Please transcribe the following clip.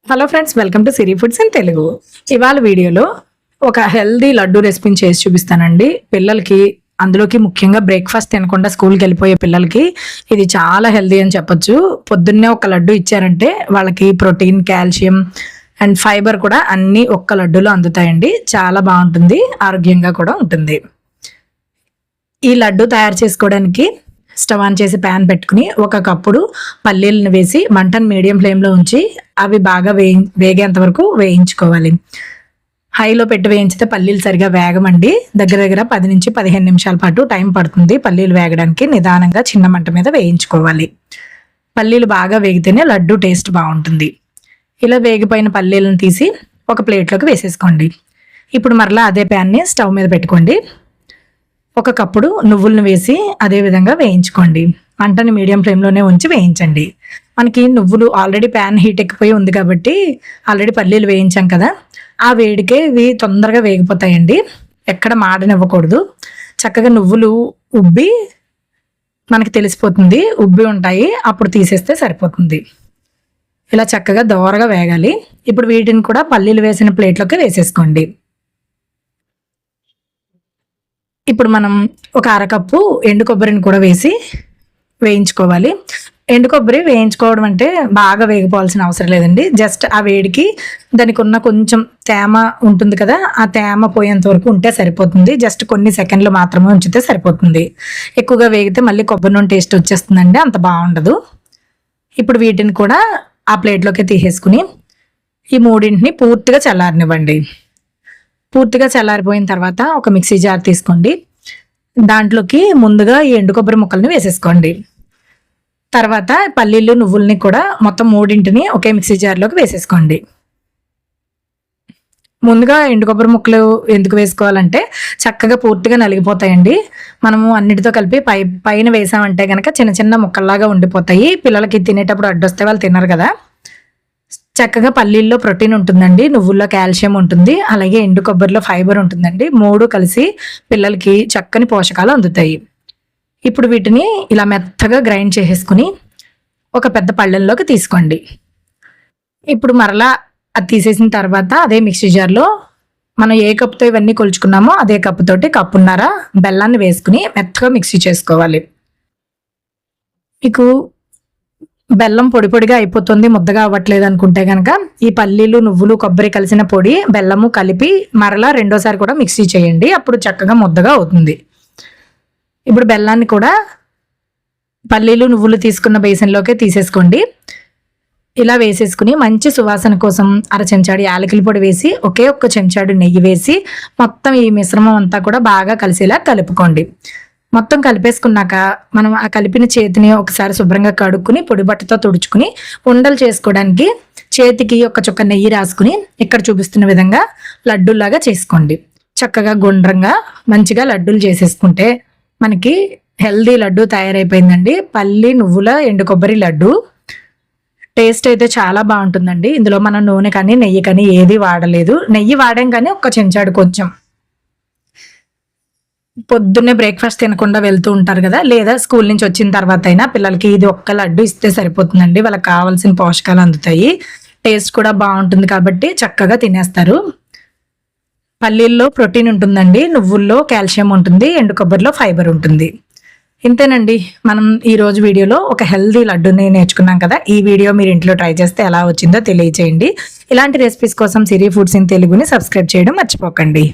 Hello friends, welcome to Siri foods in Telugu. ఇవాళ వీడియోలో ఒక హెల్దీ లడ్డు రెసిపీని చేసి చూపిస్తానండి. పిల్లలకి, అందులోకి ముఖ్యంగా బ్రేక్ఫాస్ట్ తినకుండా స్కూల్కి వెళ్ళిపోయే పిల్లలకి ఇది చాలా హెల్దీ అని చెప్పొచ్చు. పొద్దున్నే ఒక లడ్డు ఇచ్చారంటే వాళ్ళకి ప్రోటీన్, కాల్షియం అండ్ ఫైబర్ కూడా అన్నీ ఒక్క లడ్డూలో అందుతాయండి. చాలా బాగుంటుంది, ఆరోగ్యంగా కూడా ఉంటుంది. ఈ లడ్డు తయారు చేసుకోవడానికి స్టవ్ ఆన్ చేసి ప్యాన్ పెట్టుకుని ఒక కప్పుడు పల్లీలను వేసి మంటను మీడియం ఫ్లేమ్లో ఉంచి అవి బాగా వేగేంత వరకు వేయించుకోవాలి. హైలో పెట్టి వేయించితే పల్లీలు సరిగా వేగమండి. దగ్గర 10 నుంచి 15 నిమిషాల పాటు టైం పడుతుంది పల్లీలు వేగడానికి. నిదానంగా చిన్న మంట మీద వేయించుకోవాలి. పల్లీలు బాగా వేగితేనే లడ్డు టేస్ట్ బాగుంటుంది. ఇలా వేగిపోయిన పల్లీలను తీసి ఒక ప్లేట్లోకి వేసేసుకోండి. ఇప్పుడు మరలా అదే ప్యాన్ని స్టవ్ మీద పెట్టుకోండి. ఒక కప్పుడు నువ్వులను వేసి అదే విధంగా వేయించుకోండి. మంటని మీడియం ఫ్లేమ్లోనే ఉంచి వేయించండి. మనకి నువ్వులు ఆల్రెడీ ప్యాన్ హీట్ ఎక్కిపోయి ఉంది కాబట్టి ఆల్రెడీ పల్లీలు వేయించాం కదా, ఆ వేడికే ఇవి తొందరగా వేగిపోతాయండి. ఎక్కడ మాడనివ్వకూడదు. చక్కగా నువ్వులు ఉబ్బి మనకి తెలిసిపోతుంది, ఉబ్బి ఉంటాయి, అప్పుడు తీసేస్తే సరిపోతుంది. ఇలా చక్కగా దోరగా వేగాలి. ఇప్పుడు వీటిని కూడా పల్లీలు వేసిన ప్లేట్లోకి వేసేసుకోండి. ఇప్పుడు మనం ఒక అరకప్పు ఎండు కొబ్బరిని కూడా వేసి వేయించుకోవాలి. ఎండు కొబ్బరి వేయించుకోవడం అంటే బాగా వేగిపోవాల్సిన అవసరం లేదండి. జస్ట్ ఆ వేడికి దానికి ఉన్న కొంచెం తేమ ఉంటుంది కదా, ఆ తేమ పోయేంత వరకు ఉంటే సరిపోతుంది. జస్ట్ కొన్ని సెకండ్లు మాత్రమే ఉంచితే సరిపోతుంది. ఎక్కువగా వేగితే మళ్ళీ కొబ్బరి నూనె టేస్ట్ వచ్చేస్తుందండి, అంత బాగుండదు. ఇప్పుడు వీటిని కూడా ఆ ప్లేట్లోకి తీసేసుకుని ఈ మూడింటిని పూర్తిగా చల్లారనివ్వండి. పూర్తిగా చల్లారిపోయిన తర్వాత ఒక మిక్సీ జార్ తీసుకోండి. దాంట్లోకి ముందుగా ఈ ఎండు కొబ్బరి ముక్కల్ని వేసేసుకోండి. తర్వాత పల్లీలు, నువ్వుల్ని కూడా మొత్తం మూడింటిని ఒకే మిక్సీ జార్లోకి వేసేసుకోండి. ముందుగా ఎండు కొబ్బరి ముక్కలు ఎందుకు వేసుకోవాలంటే చక్కగా పూర్తిగా నలిగిపోతాయండి. మనము అన్నిటితో కలిపి పైన వేసామంటే కనుక చిన్న చిన్న ముక్కల్లాగా ఉండిపోతాయి. పిల్లలకి తినేటప్పుడు అడ్డొస్తే వాళ్ళు తినరు కదా. చక్కగా పల్లీల్లో ప్రోటీన్ ఉంటుందండి, నువ్వుల్లో కాల్షియం ఉంటుంది, అలాగే ఎండు కొబ్బరిలో ఫైబర్ ఉంటుందండి. మూడు కలిసి పిల్లలకి చక్కని పోషకాలు అందుతాయి. ఇప్పుడు వీటిని ఇలా మెత్తగా గ్రైండ్ చేసేసుకుని ఒక పెద్ద పళ్ళెంలోకి తీసుకోండి. ఇప్పుడు మరలా అది తీసేసిన తర్వాత అదే మిక్సీ జార్లో మనం ఏ కప్పుతో ఇవన్నీ కొలుచుకున్నామో అదే కప్పుతోటి కప్పున్నర బెల్లాన్ని వేసుకుని మెత్తగా మిక్సీ చేసుకోవాలి. మీకు బెల్లం పొడి పొడిగా అయిపోతుంది, ముద్దగా అవ్వట్లేదు అనుకుంటే కనుక ఈ పల్లీలు, నువ్వులు, కొబ్బరి కలిసిన పొడి, బెల్లము కలిపి మరలా రెండోసారి కూడా మిక్సీ చేయండి. అప్పుడు చక్కగా ముద్దగా అవుతుంది. ఇప్పుడు బెల్లాన్ని కూడా పల్లీలు, నువ్వులు తీసుకున్న బేసన్లోకి తీసేసుకోండి. ఇలా వేసేసుకుని మంచి సువాసన కోసం అర చెంచాడు యాలకుల పొడి వేసి ఒకే ఒక్క చెంచాడు నెయ్యి వేసి మొత్తం ఈ మిశ్రమం అంతా కూడా బాగా కలిసేలా కలుపుకోండి. మొత్తం కలిపేసుకున్నాక మనం ఆ కలిపిన చేతిని ఒకసారి శుభ్రంగా కడుక్కుని పొడి బట్టతో తుడుచుకుని ఉండలు చేసుకోవడానికి చేతికి ఒక చుక్క నెయ్యి రాసుకుని ఇక్కడ చూపిస్తున్న విధంగా లడ్డూలాగా చేసుకోండి. చక్కగా గుండ్రంగా మంచిగా లడ్డూలు చేసేసుకుంటే మనకి హెల్దీ లడ్డు తయారైపోయిందండి. పల్లి, నువ్వుల, ఎండు కొబ్బరి లడ్డు. టేస్ట్ అయితే చాలా బాగుంటుందండి. ఇందులో మనం నూనె కానీ నెయ్యి కానీ ఏది వాడలేదు. నెయ్యి వాడాం కానీ ఒక్క చెంచాడు కొంచెం. పొద్దున్నే బ్రేక్ఫాస్ట్ తినకుండా వెళ్తూ ఉంటారు కదా, లేదా స్కూల్ నుంచి వచ్చిన తర్వాత అయినా పిల్లలకి ఇది ఒక్క లడ్డు ఇస్తే సరిపోతుందండి. వాళ్ళకి కావాల్సిన పోషకాలు అందుతాయి, టేస్ట్ కూడా బాగుంటుంది కాబట్టి చక్కగా తినేస్తారు. పల్లీల్లో ప్రోటీన్ ఉంటుందండి, నువ్వుల్లో కాల్షియం ఉంటుంది, ఎండు కొబ్బరిలో ఫైబర్ ఉంటుంది. ఇంతేనండి, మనం ఈరోజు వీడియోలో ఒక హెల్దీ లడ్డూని నేర్చుకున్నాం కదా. ఈ వీడియో మీరు ఇంట్లో ట్రై చేస్తే ఎలా వచ్చిందో తెలియచేయండి. ఇలాంటి రెసిపీస్ కోసం సిరి ఫుడ్స్ ఇన్ తెలుగుని సబ్స్క్రైబ్ చేయడం మర్చిపోకండి.